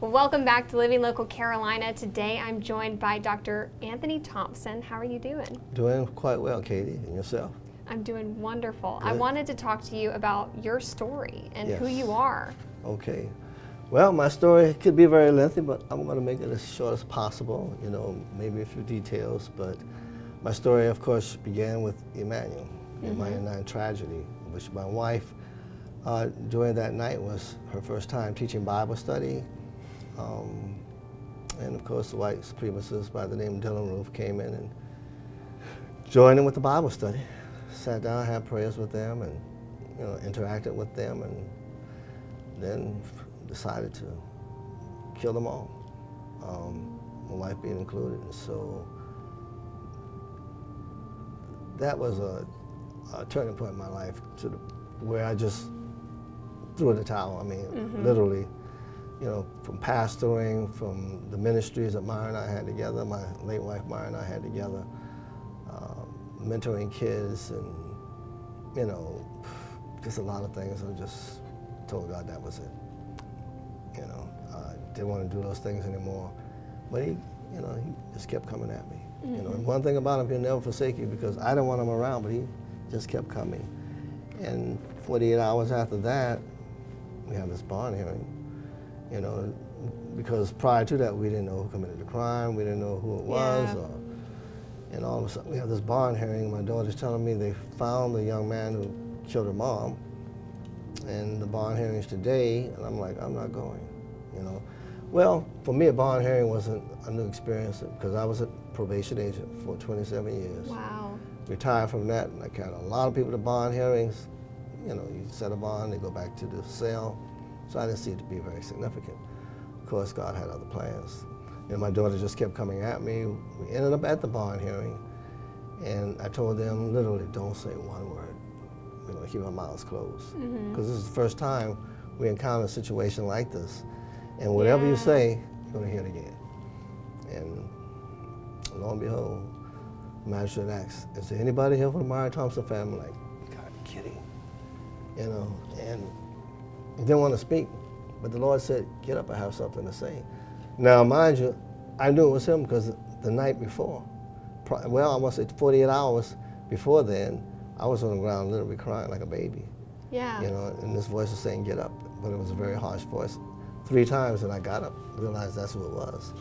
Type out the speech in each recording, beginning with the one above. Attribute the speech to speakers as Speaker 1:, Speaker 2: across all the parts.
Speaker 1: Well, welcome back to Living Local Carolina. Today I'm joined by Dr. Anthony Thompson. How are you doing?
Speaker 2: Doing quite well, Katie. And yourself?
Speaker 1: I'm doing wonderful.
Speaker 2: Good.
Speaker 1: I wanted to talk to you about your story and who
Speaker 2: Yes.
Speaker 1: you are.
Speaker 2: Okay. Well, my story could be very lengthy, but I'm going to make it as short as possible. Maybe a few details, but my story, of course, began with Emanual, the '99 tragedy, which my wife, during that night, was her first time teaching Bible study. And of course, the white supremacist by the name of Dylan Roof came in and joined in with the Bible study. Sat down, had prayers with them, and interacted with them, and then decided to kill them all, my wife being included. So that was a turning point in my life where I just threw in the towel. I mean, literally. From pastoring, from the ministries that Myra and I had together, my late wife Myra and I had together, mentoring kids, and just a lot of things. I just told God that was it. I didn't want to do those things anymore, but he just kept coming at me. And one thing about him, he'll never forsake you, because I didn't want him around, but he just kept coming. And 48 hours after that, we had this bond hearing. Because prior to that, we didn't know who committed the crime, we didn't know who it was, and all of a sudden we have this bond hearing. My daughter's telling me they found the young man who killed her mom, and the bond hearing's today, and I'm like, I'm not going, Well, for me, a bond hearing wasn't a new experience, because I was a probation agent for 27 years.
Speaker 1: Wow.
Speaker 2: Retired from that, and I carried a lot of people to bond hearings. You set a bond, they go back to the cell. So I didn't see it to be very significant. Of course, God had other plans. And my daughter just kept coming at me. We ended up at the bond hearing, and I told them literally, don't say one word. We're going to keep our mouths closed. Because this is the first time we encounter a situation like this. And whatever you say, you're going to hear it again. And lo and behold, the magistrate asked, is there anybody here from the Myra Thompson family? I'm like, you gotta be kidding. And didn't want to speak, but the Lord said, get up, I have something to say. Now, mind you, I knew it was him because the night before, I want to say 48 hours before then, I was on the ground literally crying like a baby.
Speaker 1: Yeah.
Speaker 2: And this voice was saying, get up, but it was a very harsh voice. 3 times, and I got up, realized that's who it was.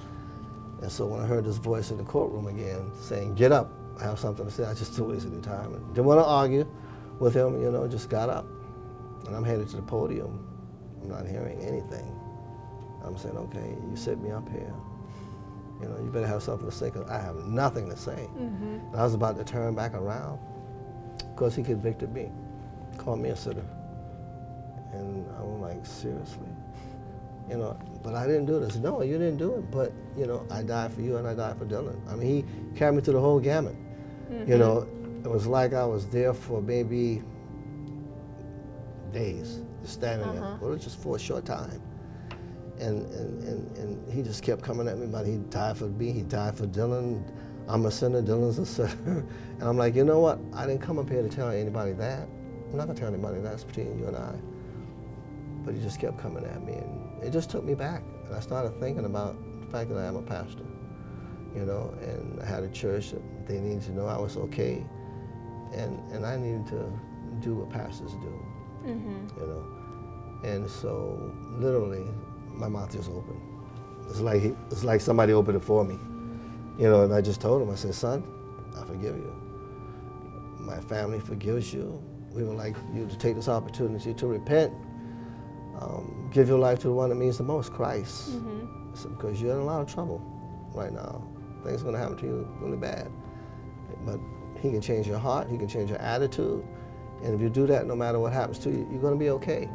Speaker 2: And so when I heard this voice in the courtroom again saying, get up, I have something to say, I just threw wasted time. And didn't want to argue with him, just got up. And I'm headed to the podium. I'm not hearing anything. I'm saying, okay, you set me up here. You better have something to say, because I have nothing to say. And I was about to turn back around. Of course, he convicted me, called me a sinner. And I'm like, seriously? But I didn't do this. No, you didn't do it. But, I died for you and I died for Dylan. I mean, he carried me through the whole gamut. It was like I was there for maybe days, just standing there. Well, it was just for a short time. And he just kept coming at me about he died for me, he died for Dylan. I'm a sinner, Dylan's a sinner. And I'm like, you know what? I didn't come up here to tell anybody that. I'm not gonna tell anybody that. It's between you and I. But he just kept coming at me, and it just took me back. And I started thinking about the fact that I am a pastor, and I had a church that they needed to know I was okay, and I needed to do what pastors do. And so literally my mouth just opened. It's like somebody opened it for me, and I just told him, I said, son, I forgive you. My family forgives you. We would like you to take this opportunity to repent, give your life to the one that means the most, Christ. So, because you're in a lot of trouble right now. Things are going to happen to you really bad. But he can change your heart, he can change your attitude. And if you do that, no matter what happens to you, you're going to be okay.